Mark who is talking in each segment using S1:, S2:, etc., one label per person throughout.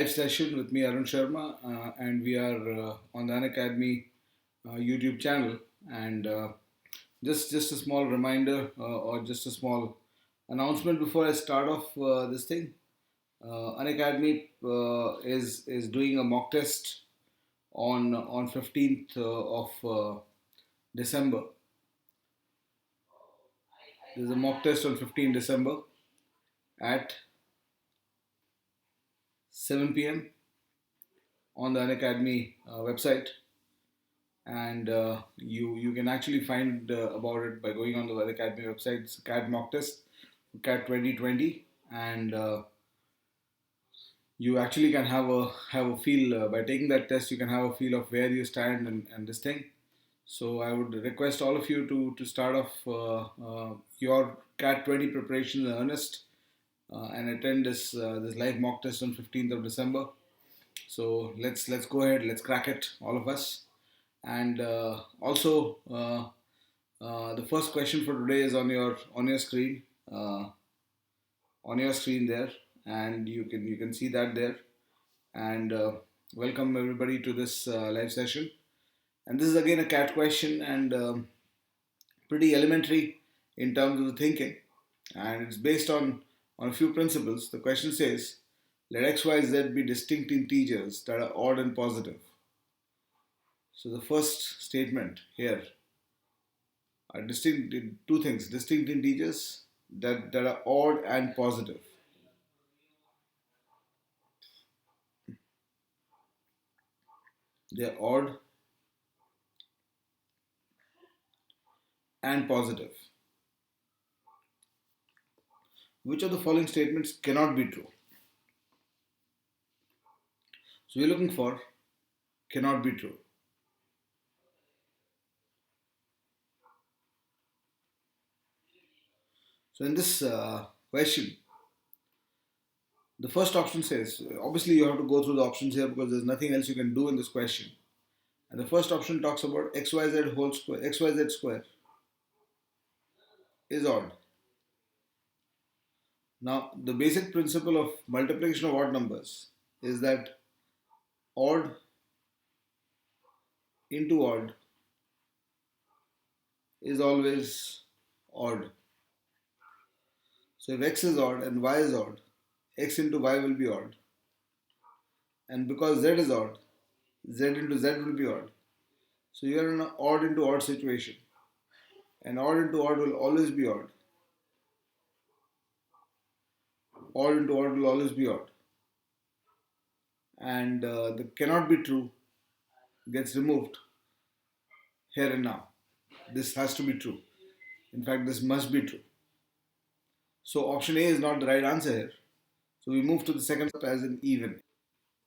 S1: Live session with me, Arun Sharma, and we are on the Unacademy YouTube channel. And just a small reminder or just a small announcement before I start off this thing. Unacademy is doing a mock test on 15th of December. There's a mock test on 15th December at 7 p.m. on the Unacademy website, and you can actually find about it by going on the Academy website. It's CAT mock test, CAT 2020, and you actually can have a feel by taking that test. You can have a feel of where you stand and this thing. So I would request all of you to start off your CAT 20 preparation in earnest and attend this live mock test on 15th of December. So let's go ahead, let's crack it, all of us. And also, the first question for today is on your screen, on your screen there, and you can see that there. And welcome everybody to this live session. And this is again a cat question, and pretty elementary in terms of the thinking, and it's based on a few principles. The question says, let x, y, z be distinct integers that are odd and positive. So the first statement here are distinct two things: distinct integers that are odd and positive. They're odd and positive. Which of the following statements cannot be true? So we're looking for cannot be true. So in this question, the first option says, obviously you have to go through the options here because there's nothing else you can do in this question. And the first option talks about xyz whole square, xyz square is odd. Now, the basic principle of multiplication of odd numbers is that odd into odd is always odd. So if x is odd and y is odd, x into y will be odd. And because z is odd, z into z will be odd. So you are in an odd into odd situation. And odd into odd will always be odd. Odd into odd will always be odd. And the cannot be true gets removed here and now. This has to be true. In fact, this must be true. So option A is not the right answer here. So we move to the second step as an even.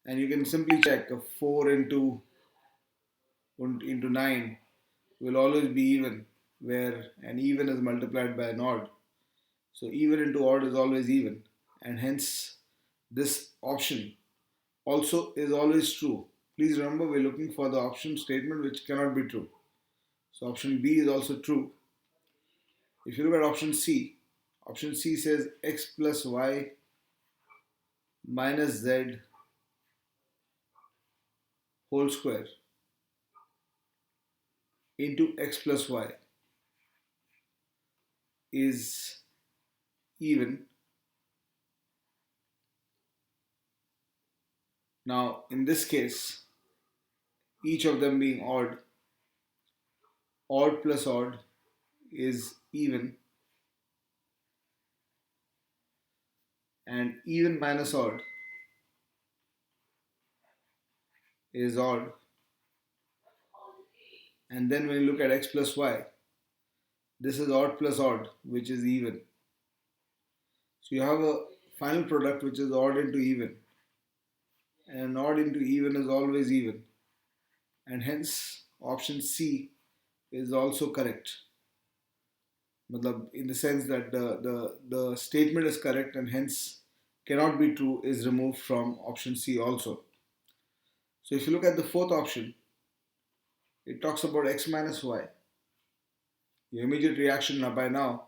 S1: And you can simply check a 4 into 9 will always be even, where an even is multiplied by an odd. So even into odd is always even, and hence this option also is always true. Please remember, we're looking for the option statement which cannot be true. So option B is also true. If you look at option C says x plus y minus z whole square into x plus y is even. Now, in this case, each of them being odd, odd plus odd is even, and even minus odd is odd. And then when you look at x plus y, this is odd plus odd, which is even. So you have a final product which is odd into even, and odd into even is always even, and hence option C is also correct. In the sense that the statement is correct and hence cannot be true is removed from option C also. So if you look at the fourth option, it talks about x minus y. Your immediate reaction by now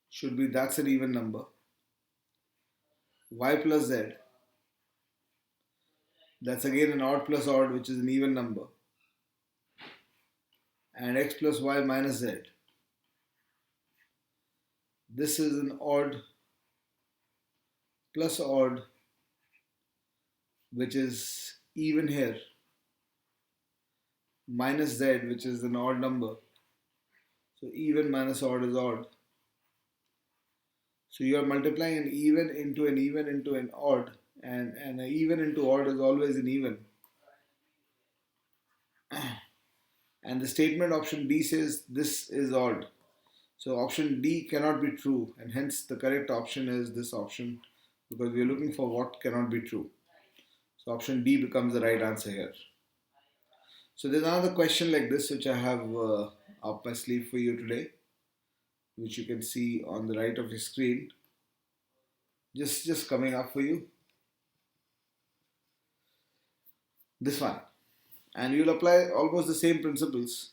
S1: should be that's an even number. Y plus z That's again an odd plus odd, which is an even number. And x plus y minus z. This is an odd plus odd, which is even here, minus z, which is an odd number. So even minus odd is odd. So you are multiplying an even into an even into an odd, and an even into odd is always an even. And the statement option D says this is odd. So option D cannot be true, and hence the correct option is this option, because we are looking for what cannot be true. So option D becomes the right answer here. So there's another question like this which I have up my sleeve for you today, which you can see on the right of your screen. Just coming up for you. This one. And you'll apply almost the same principles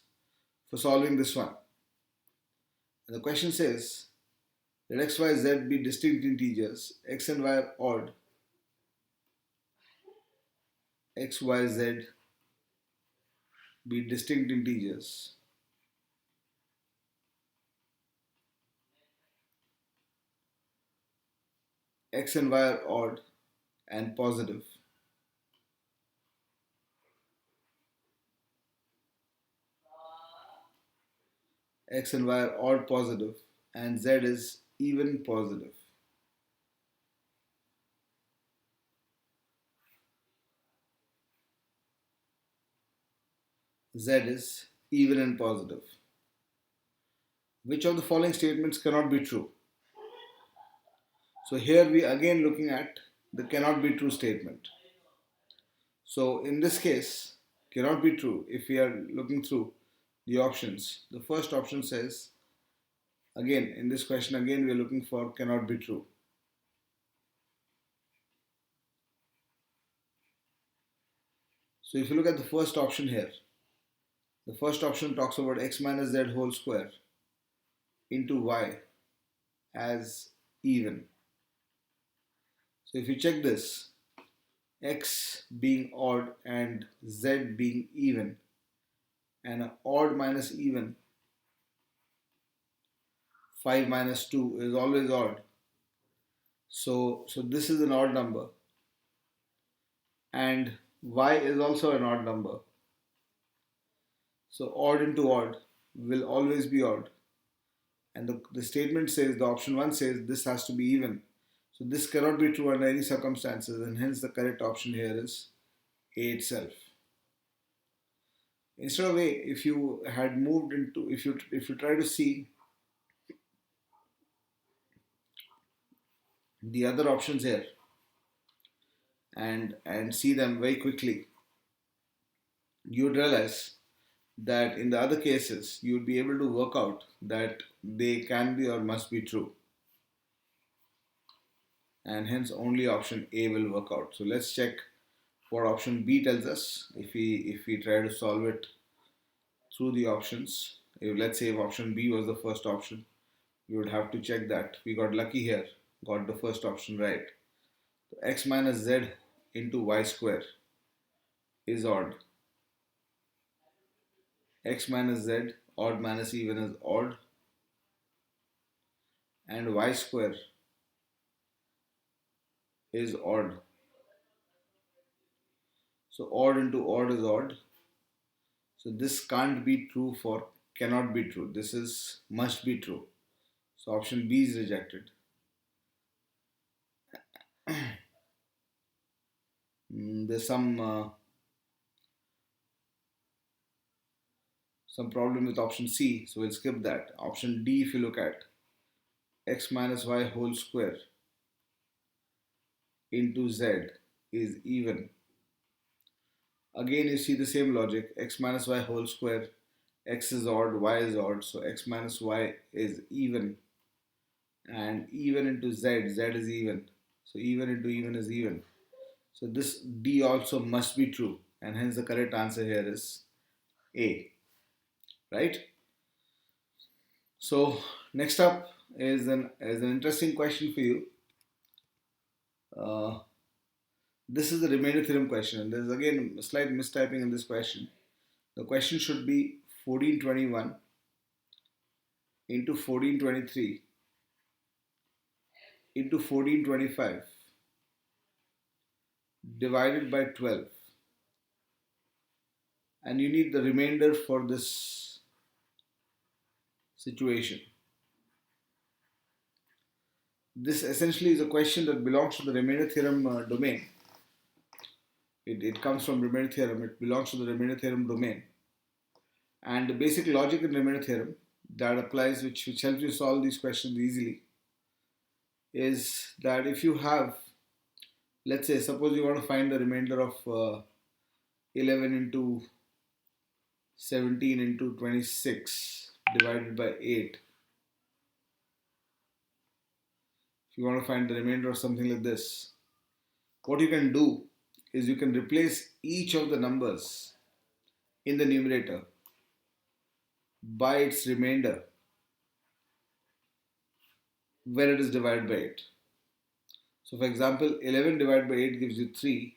S1: for solving this one. And the question says, let x, y, z be distinct integers, x and y are odd, x, y, z be distinct integers. X and y are odd and positive. X and y are odd positive and z is even positive. Z is even and positive. Which of the following statements cannot be true? So here we again looking at the cannot be true statement. So in this case, cannot be true if we are looking through the options. The first option says, again in this question, again we are looking for cannot be true. So if you look at the first option here, the first option talks about x minus z whole square into y as even. So if you check this, x being odd and z being even, and odd minus even, 5 minus 2 is always odd. So this is an odd number, and y is also an odd number. So odd into odd will always be odd. And the statement says, the option 1 says this has to be even. So this cannot be true under any circumstances, and hence the correct option here is A itself. Instead of A, if you had moved into, if you try to see the other options here and see them very quickly, you would realize that in the other cases you would be able to work out that they can be or must be true, and hence only option A will work out. So let's check what option B tells us. If we try to solve it through the options, let's say if option B was the first option, you would have to check that we got lucky here, got the first option right. So x minus z into y square is odd. X minus z, odd minus even, is odd, and y square is odd. So odd into odd is odd. So this can't be true for cannot be true. This is must be true. So option B is rejected. There's some problem with option C, so we'll skip that. Option D, if you look at, x minus y whole square into z is even. Again you see the same logic, x minus y whole square, x is odd, y is odd, so x minus y is even, and even into z, z is even, so even into even is even. So this D also must be true, and hence the correct answer here is A, right? So next up is an interesting question for you. Uh, This is the remainder theorem question, and there's again a slight mistyping in this question. The question should be 1421 into 1423 into 1425 divided by 12, and you need the remainder for this situation. This essentially is a question that belongs to the remainder theorem domain. It comes from remainder theorem, it belongs to the remainder theorem domain. And the basic logic in remainder theorem that applies, which helps you solve these questions easily, is that if you have, let's say, suppose you want to find the remainder of 11 into 17 into 26 divided by 8. If you want to find the remainder of something like this, what you can do is you can replace each of the numbers in the numerator by its remainder when it is divided by 8. So for example, 11 divided by 8 gives you 3,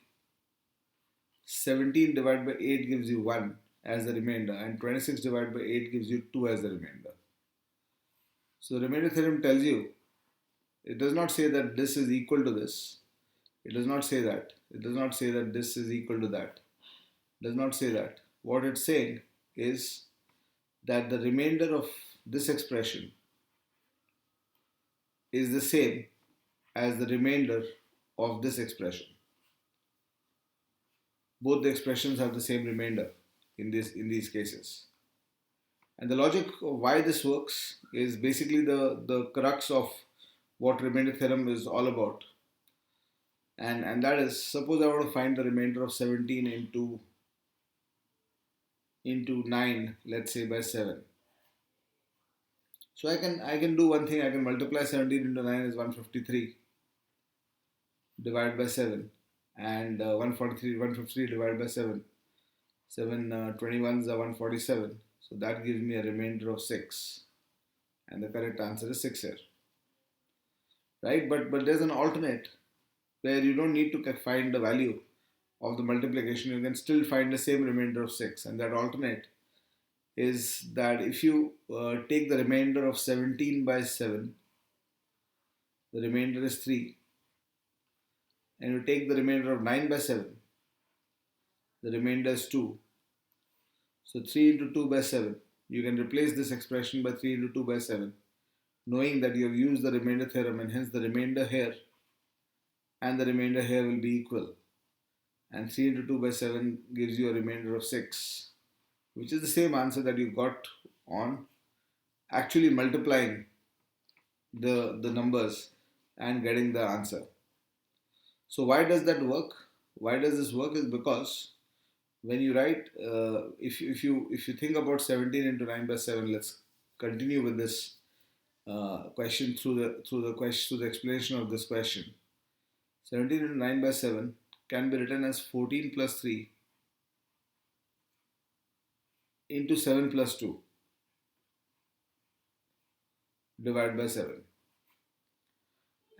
S1: 17 divided by 8 gives you 1 as the remainder, and 26 divided by 8 gives you 2 as the remainder. So the remainder theorem tells you, it does not say that this is equal to this. It does not say that. It does not say that this is equal to that. It does not say that. What it's saying is that the remainder of this expression is the same as the remainder of this expression. Both the expressions have the same remainder in these cases. And the logic of why this works is basically the crux of what remainder theorem is all about. And that is, suppose I want to find the remainder of 17 into 9, let's say by 7. So I can do one thing. I can multiply 17 into 9 is 153 divided by 7, and 153 divided by 7. 7 21s are 147. So that gives me a remainder of 6, and the correct answer is 6 here, right? But there's an alternate where you don't need to find the value of the multiplication. You can still find the same remainder of 6, and that alternate is that if you take the remainder of 17 by 7, the remainder is 3, and you take the remainder of 9 by 7, the remainder is 2. So 3 into 2 by 7, you can replace this expression by 3 into 2 by 7, knowing that you have used the remainder theorem, and hence the remainder here and the remainder here will be equal. And 3 into 2 by 7 gives you a remainder of 6, which is the same answer that you got on actually multiplying the numbers and getting the answer. So why does that work? Why does this work? Is because when you write, if you think about 17 into 9 by 7, let's continue with this question through the explanation of this question. 17 into 9 by 7 can be written as 14 plus 3 into 7 plus 2 divided by 7.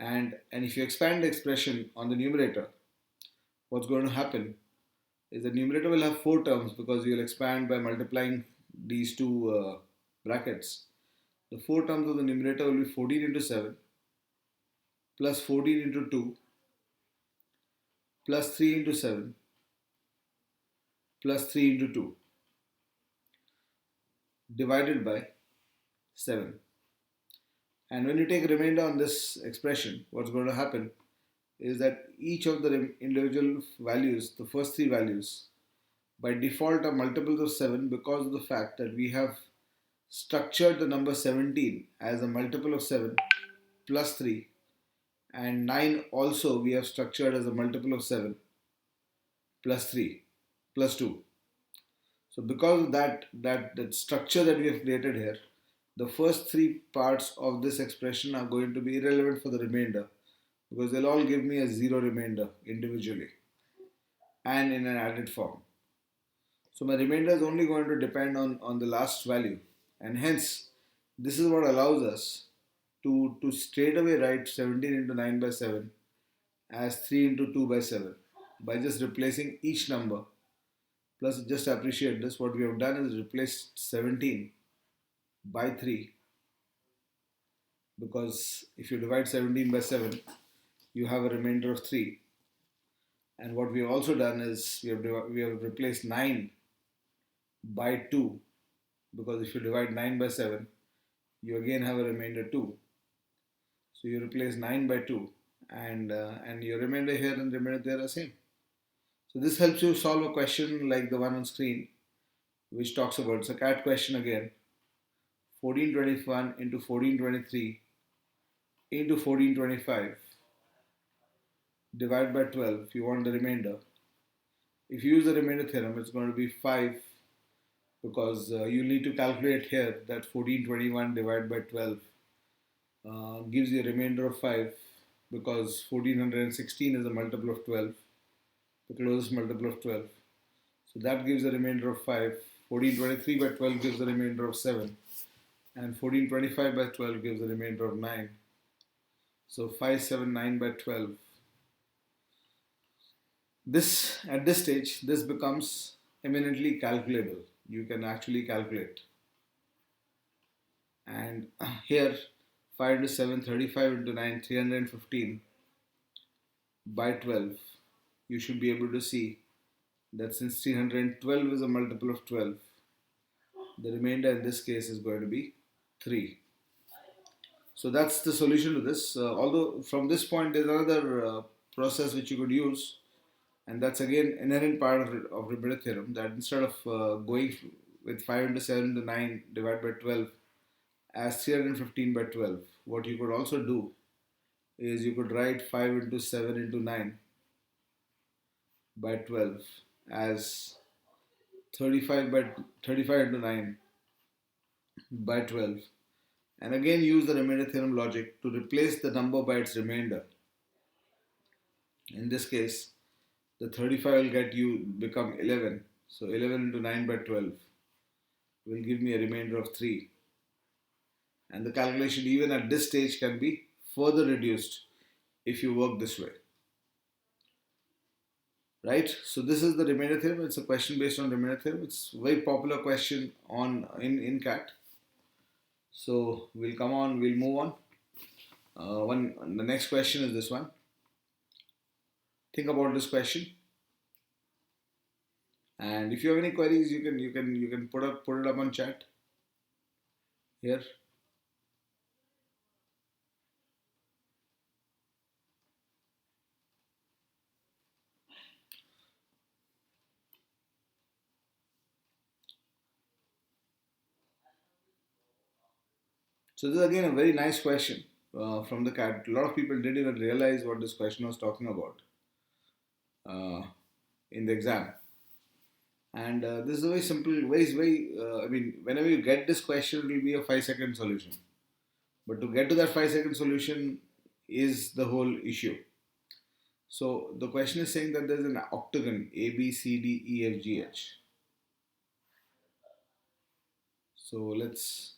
S1: And if you expand the expression on the numerator, what's going to happen is the numerator will have 4 terms, because you will expand by multiplying these two brackets. The 4 terms of the numerator will be 14 into 7 plus 14 into 2 plus 3 into 7 plus 3 into 2 divided by 7. And when you take remainder on this expression, what's going to happen is that each of the individual values, the first 3 values, by default are multiples of 7, because of the fact that we have structured the number 17 as a multiple of 7 plus 3, and 9 also we have structured as a multiple of 7 plus 3 plus 2. So because of that structure that we have created here, the first 3 parts of this expression are going to be irrelevant for the remainder, because they'll all give me a 0 remainder individually and in an added form. So my remainder is only going to depend on the last value, and hence this is what allows us to straight away write 17 into 9 by 7 as 3 into 2 by 7. by just replacing each number. Plus, just appreciate this. What we have done is replaced 17 by 3, because if you divide 17 by 7, you have a remainder of 3. And what we have also done is we have replaced 9 by 2, because if you divide 9 by 7, you again have a remainder 2. So you replace 9 by 2, and your remainder here and remainder there are same. So this helps you solve a question like the one on screen, which talks about, it's a CAT question again, 1421 into 1423 into 1425 divide by 12. If you want the remainder, if you use the remainder theorem, it's going to be 5, because you need to calculate here that 1421 divided by 12 gives you a remainder of 5, because 1416 is a multiple of 12, the closest multiple of 12. So that gives a remainder of 5. 1423 by 12 gives a remainder of 7. And 1425 by 12 gives a remainder of 9. So 579 by 12. This, at this stage, this becomes eminently calculable. You can actually calculate. And here, 5 into 7, 35 into 9, 315 by 12. You should be able to see that since 312 is a multiple of 12, the remainder in this case is going to be 3. So that's the solution to this. Although from this point there's another process which you could use, and that's again inherent part of remainder theorem, that instead of going with 5 into 7 into 9 divided by 12 as 315 by 12, what you could also do is you could write 5 into 7 into 9 by 12 as 35 by 35 into 9 by 12, and again use the remainder theorem logic to replace the number by its remainder. In this case, the 35 will get you become 11. So 11 into 9 by 12 will give me a remainder of 3. And the calculation even at this stage can be further reduced if you work this way. Right? So this is the remainder theorem. It's a question based on remainder theorem. It's a very popular question in CAT. So we'll move on. The next question is this one. Think about this question. And if you have any queries, you can put it up on chat here. So this is again a very nice question from the CAT. A lot of people didn't even realize what this question was talking about in the exam. And this is a very simple, I mean, whenever you get this question, it will be a 5-second solution. But to get to that 5-second solution is the whole issue. So the question is saying that there's an octagon A, B, C, D, E, F, G, H. So let's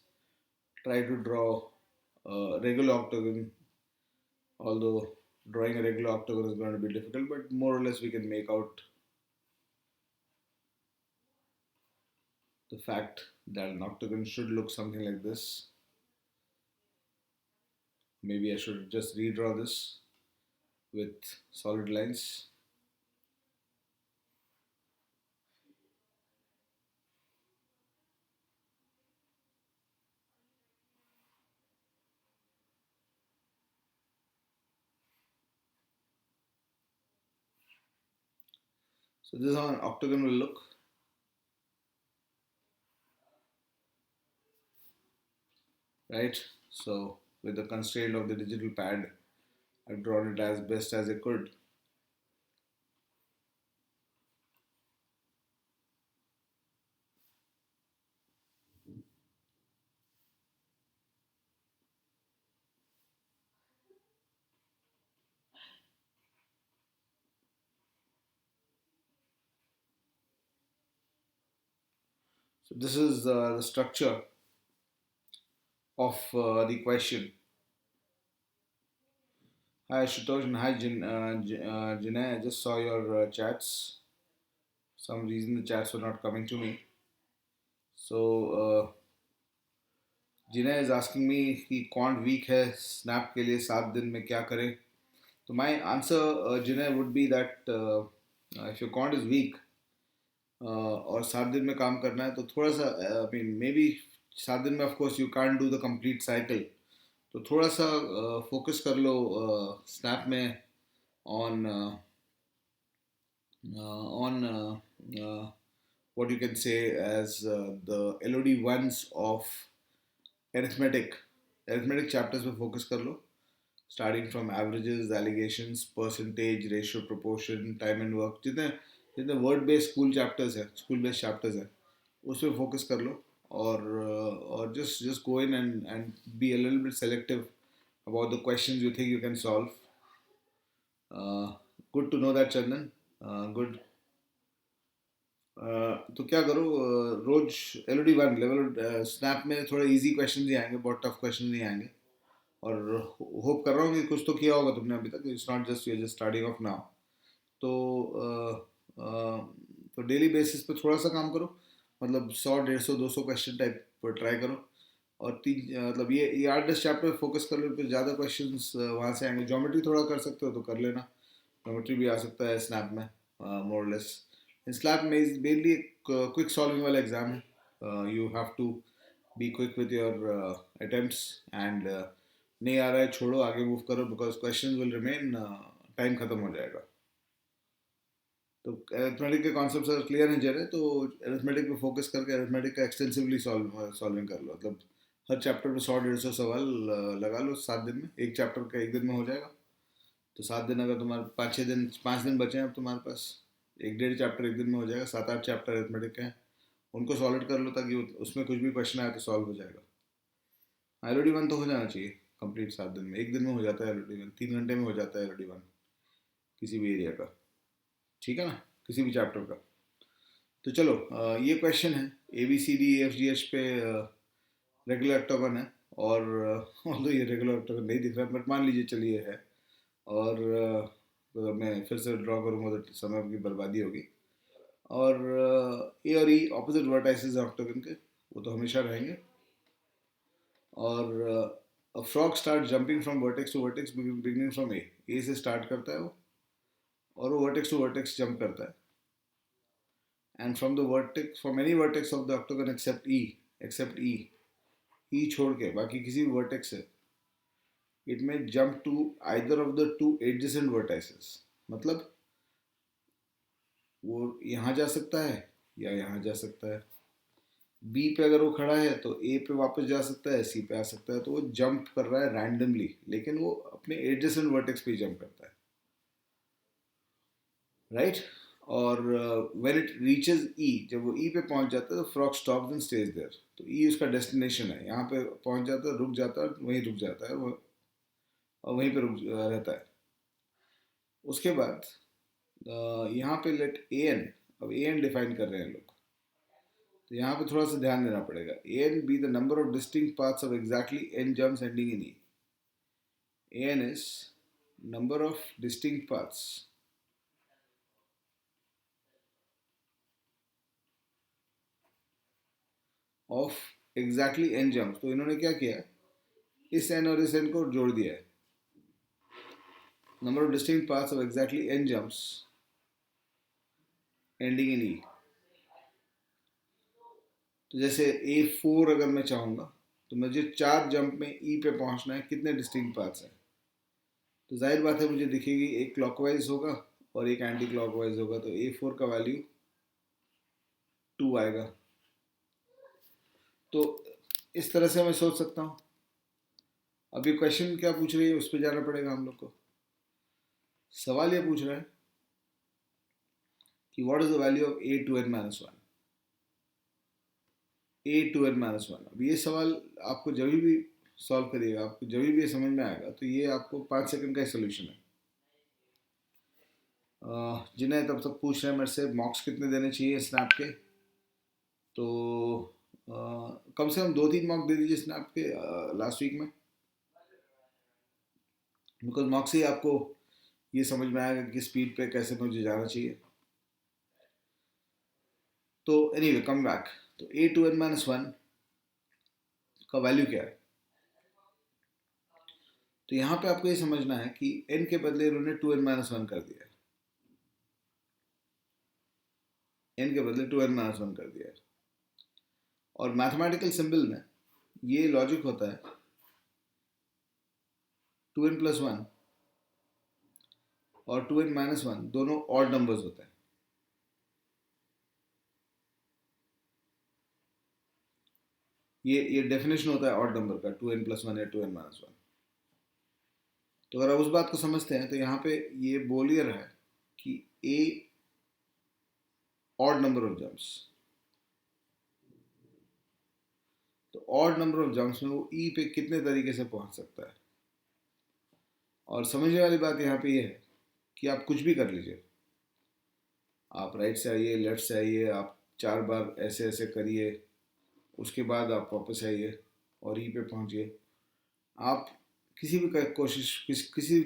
S1: try to draw a regular octagon, although drawing a regular octagon is going to be difficult, but more or less we can make out the fact that an octagon should look something like this. Maybe I should just redraw this with solid lines. So this is how an octagon will look. Right? So with the constraint of the digital pad, I've drawn it as best as I could. So this is the structure of the question. Hi Ashutosh and hi Jinay. I just saw your chats. Some reason the chats were not coming to me. So Jinay is asking me कि quant weak है snap के लिए 7 दिन में क्या करें. So my answer, Jinay, would be that if your quant is weak और 7 दिन में काम करना है तो थोड़ा सा I mean maybe 7 दिन में of course you can't do the complete cycle. तो थोड़ा सा फोकस कर लो स्नैप में on on what you can say as the LOD ones of arithmetic arithmetic chapters पे focus कर लो starting from averages, allegations, percentage, ratio, proportion, time and work, जितने जितने word based school based chapters हैं उस पे focus कर लो और just go in and be a little bit selective about the questions you think you can solve. Good to know that, Chandan. Good. तो क्या करो, रोज LOD 1 लेवल स्नैप में थोड़े इजी क्वेश्चन ही आएंगे, बहुत टफ क्वेश्चन नहीं आएंगे. और होप कर रहा हूँ कि कुछ तो किया होगा तुमने अभी तक. It's not just you just starting of now. तो तो डेली बेसिस पे थोड़ा सा काम करो, मतलब 100, 150, 200 क्वेश्चन टाइप पर ट्राई करो. और मतलब ये 8-10 चैप्टर फोकस कर लो, फिर ज़्यादा क्वेश्चंस वहाँ से आएंगे. ज्योमेट्री थोड़ा कर सकते हो तो कर लेना, ज्योमेट्री भी आ सकता है स्नैप में मोरलेस. स्नैप में मेनली क्विक सॉल्विंग वाला एग्जाम है. You have to be quick with your attempts and नहीं आ रहा है छोड़ो, आगे मूव करो, because questions will remain, time खत्म हो जाएगा. तो अरिथमेटिक के कॉन्सेप्ट अगर क्लियर नहीं जा रहे तो अरिथमेटिक पे फोकस करके अरिथमेटिक का एक्सटेंसिवली सॉल्विंग कर लो. मतलब हर चैप्टर पे 100-150 सवाल लगा लो 7 दिन में. एक चैप्टर का एक दिन में हो जाएगा. तो 7 दिन, अगर तुम्हारे 5-6 दिन 5 दिन बचे हैं अब तुम्हारे पास, 1-1.5 चैप्टर एक दिन में हो जाएगा. 7-8 चैप्टर अरिथमेटिक के हैं, उनको सॉल्व कर लो ताकि उसमें कुछ भी क्वेश्चन आए तो सॉल्व हो जाएगा. LOD 1 तो हो जाना चाहिए कंप्लीट 7 दिन में. एक दिन में हो जाता है LOD 1, 3 घंटे में हो जाता है LOD 1 किसी भी एरिया का. ठीक है ना, किसी भी चैप्टर का. तो चलो, ये क्वेश्चन है ABCDEFGH पे रेगुलर ऑक्टागन है. और ऑल्दो ये रेगुलर ऑक्टागन नहीं दिख रहा बट मान लीजिए चलिए है. और तो मैं फिर से ड्रॉ करूँगा तो समय की बर्बादी होगी. और ए और ई ऑपोजिट वर्टाइसेस ऑक्टागन के, वो तो हमेशा रहेंगे. और frog start jumping from vertex to vertex beginning from A से स्टार्ट करता है वो, और वो वर्टेक्स टू वर्टेक्स जंप करता है. And from the vertex, from any vertex of the octagon except E छोड़ के बाकी किसी भी वर्टेक्स से, it may jump to either of the two adjacent vertices. मतलब वो यहाँ जा सकता है या यहाँ जा सकता है. बी पे अगर वो खड़ा है तो ए पे वापस जा सकता है, सी पे आ सकता है. तो वो जंप कर रहा है रैंडमली, लेकिन वो अपने एडजेसेंट वर्टेक्स पे जंप करता है, राइट. और व्हेन इट रीचेस ई, जब वो ई पे पहुंच जाता है तो frog stops and stage there. तो ई उसका डेस्टिनेशन है, यहाँ पे पहुंच जाता है, रुक जाता है, वहीं रुक जाता है वो, और वहीं पे रुक रहता है. उसके बाद यहाँ पे लेट ए एन, अब ए एन डिफाइन कर रहे हैं लोग, तो यहाँ पे थोड़ा सा ध्यान देना पड़ेगा. A N be the number of distinct parts of exactly N jumps ending in E. A N is number of distinct parts of exactly N jumps. तो इन्होंने क्या किया है, इस एन और इस एन को जोड़ दिया है. Number of distinct parts of exactly N jumps ending in E. तो जैसे A4 अगर मैं चाहूँगा तो मुझे 4 जंप में ई पे पहुँचना है, कितने डिस्टिंक्ट पार्ट्स हैं. तो जाहिर बात है मुझे दिखेगी एक क्लॉकवाइज होगा और एक एंटी क्लॉकवाइज होगा. तो A4 का वैल्यू 2 आएगा. तो इस तरह से मैं सोच सकता हूँ. अब ये क्वेश्चन क्या पूछ रही है उस पर जाना पड़ेगा हम लोग को. सवाल ये पूछ रहा है कि what is the value of A2n-1, A2n-1. अब ये सवाल आपको जब भी सॉल्व करिएगा, आपको जब भी ये समझ में आएगा, तो ये आपको 5 सेकंड का सोल्यूशन है. जिन्हें तब तक पूछ रहे हैं मेरे से मॉक्स कितने देने चाहिए स्नैप के, तो कम से कम 2-3 मॉक दे दीजिए स्नैप के लास्ट वीक में. बिकॉज मॉक से ही आपको ये समझ में आएगा कि स्पीड पे कैसे मुझे जाना चाहिए। तो एनीवे कम बैक, तो a2n-1 का वैल्यू क्या है? तो यहाँ पे आपको ये समझना है कि n के बदले इन्होंने 2n-1 कर दिया है, n के बदले 2n-1 कर दिया है। और मैथमेटिकल सिंबल में ये लॉजिक होता है 2n+1 और 2n-1 दोनों ऑड नंबर्स होते हैं। ये डेफिनेशन होता है ऑड नंबर का, 2n+1 या 2n-1। तो अगर आप उस बात को समझते हैं तो यहाँ पे ये बोल ही रहा है कि a odd number of jumps, तो ऑड नंबर ऑफ जंप्स में वो e पे कितने तरीके से पहुंच सकता है। और समझने वाली बात यहाँ पे ये है कि आप कुछ भी कर लीजिए, आप राइट से आइए, लेफ्ट से आइए, आप 4 बार ऐसे ऐसे करिए, उसके बाद आप वापस आइए और ई पे पहुंचिए। आप किसी भी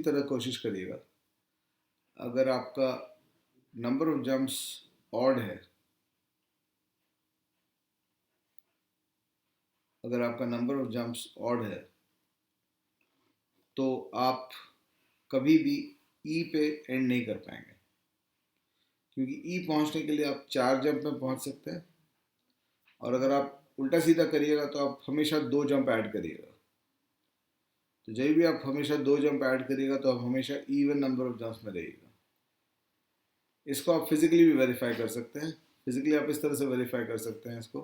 S1: तरह कोशिश करिएगा, अगर आपका नंबर ऑफ जंप्स ऑड है, अगर आपका नंबर ऑफ जंप्स ऑड है तो आप कभी भी ई पे एंड नहीं कर पाएंगे, क्योंकि ई पहुंचने के लिए आप 4 जंप में पहुंच सकते हैं, और अगर आप उल्टा सीधा करिएगा तो आप हमेशा 2 जंप ऐड करिएगा। तो जब भी आप हमेशा 2 जंप ऐड करिएगा तो आप हमेशा इवन नंबर ऑफ जंप्स में रहिएगा। इसको आप फिजिकली भी वेरीफाई कर सकते हैं। फिजिकली आप इस तरह से वेरीफाई कर सकते हैं इसको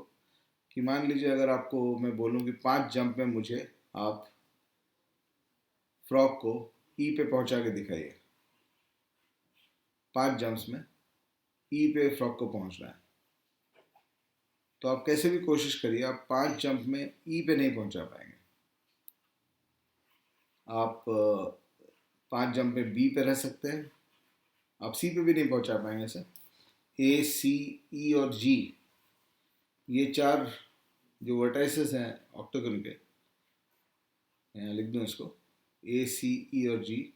S1: कि मान लीजिए अगर आपको मैं बोलूँ कि 5 जंप में मुझे आप फ्रॉक को ई पे पहुंचा के दिखाइए, 5 जंप्स में ई पे फ्रॉक को पहुंचना है, तो आप कैसे भी कोशिश करिए आप 5 जंप में ई पे नहीं पहुंचा पाएंगे। आप 5 जंप में बी पे रह सकते हैं, आप सी पे भी नहीं पहुंचा पाएंगे सर। ए, सी, ई और जी, ये 4 जो वर्टाइसेस हैं ऑक्टागन के, यहाँ लिख दूँ इसको, ए, सी, ई और जी,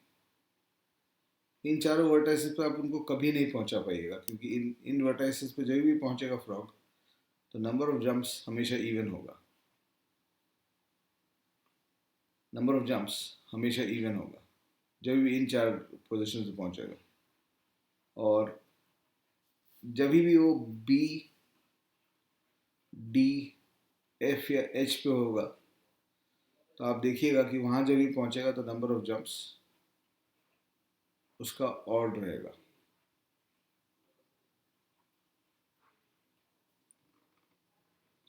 S1: इन चारों वर्टाइसेस पे आप उनको कभी नहीं पहुंचा पाइएगा, क्योंकि इन वर्टाइसेस पे जब भी पहुंचेगा फ्रॉग तो नंबर ऑफ जंप्स हमेशा इवन होगा, नंबर ऑफ जंप्स हमेशा इवन होगा जब भी इन 4 पोजीशन पे पहुंचेगा। और जब भी वो बी, डी, एफ या एच पे होगा तो आप देखिएगा कि वहाँ जब भी पहुंचेगा तो नंबर ऑफ जंप्स उसका ऑड रहेगा।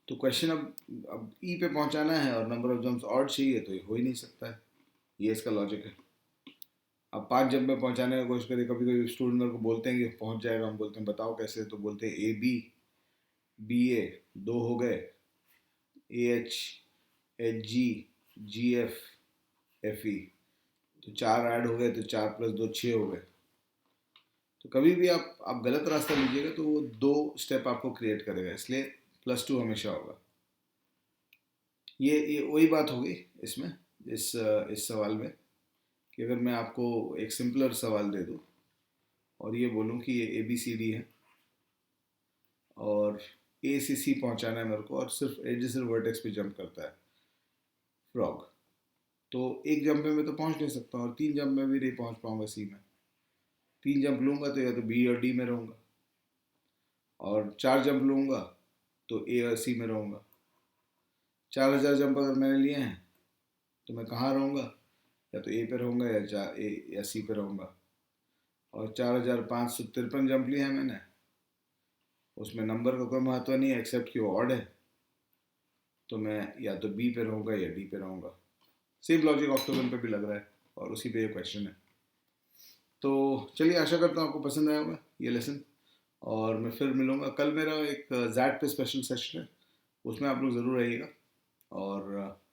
S1: तो क्वेश्चन अब ई पे पहुंचाना है और नंबर ऑफ जंप्स ऑड चाहिए, तो ये हो ही नहीं सकता है। ये इसका लॉजिक है। अब 5 जंप में पहुंचाने की कोशिश करिए, कभी कभी स्टूडेंट मेरे को बोलते हैं कि पहुंच जाएगा, हम बोलते हैं बताओ कैसे, तो बोलते हैं ए बी, बी ए, 2 हो गए, A H, H G, G F, F E, तो 4 ऐड हो गए, तो 4 + 2 6 हो गए। तो कभी भी आप गलत रास्ता लीजिएगा तो वो 2 स्टेप आपको क्रिएट करेगा, इसलिए +2 हमेशा होगा। ये वही बात होगी इसमें, इस सवाल में, कि अगर मैं आपको एक सिंपलर सवाल दे दूँ और ये बोलूँ कि ये ए बी सी डी है और ए से सी पहुँचाना है मेरे को, और सिर्फ एडजेसेंट वर्टेक्स पे जंप करता है फ्रॉग, तो एक जंप में मैं तो पहुँच नहीं सकता और 3 जंप में भी नहीं पहुँच पाऊँगा सी में। 3 जंप लूँगा तो या तो बी और डी में रहूँगा, और 4 जंप लूँगा तो ए और सी में रहूँगा। 4000 जंप अगर मैंने लिए हैं तो मैं कहाँ रहूँगा, या तो ए पे रहूँगा या सी पे रहूँगा। और 4553 जंप लिए हैं मैंने, उसमें नंबर का कोई महत्व नहीं है एक्सेप्ट कि वो ऑड है, तो मैं या तो बी पे रहूँगा या डी पे रहूँगा। सेम लॉजिक ऑक्टोगन पे भी लग रहा है और उसी पे ये क्वेश्चन है। तो चलिए, आशा करता हूँ आपको पसंद आया होगा ये लेसन, और मैं फिर मिलूँगा। कल मेरा एक जैट पे स्पेशल सेशन है, उसमें आप लोग ज़रूर रहिएगा। और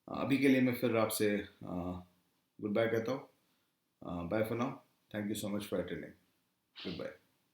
S1: अभी के लिए मैं फिर आपसे गुड बाय कहता हूँ। Bye for now, thank you so much for attending, good bye.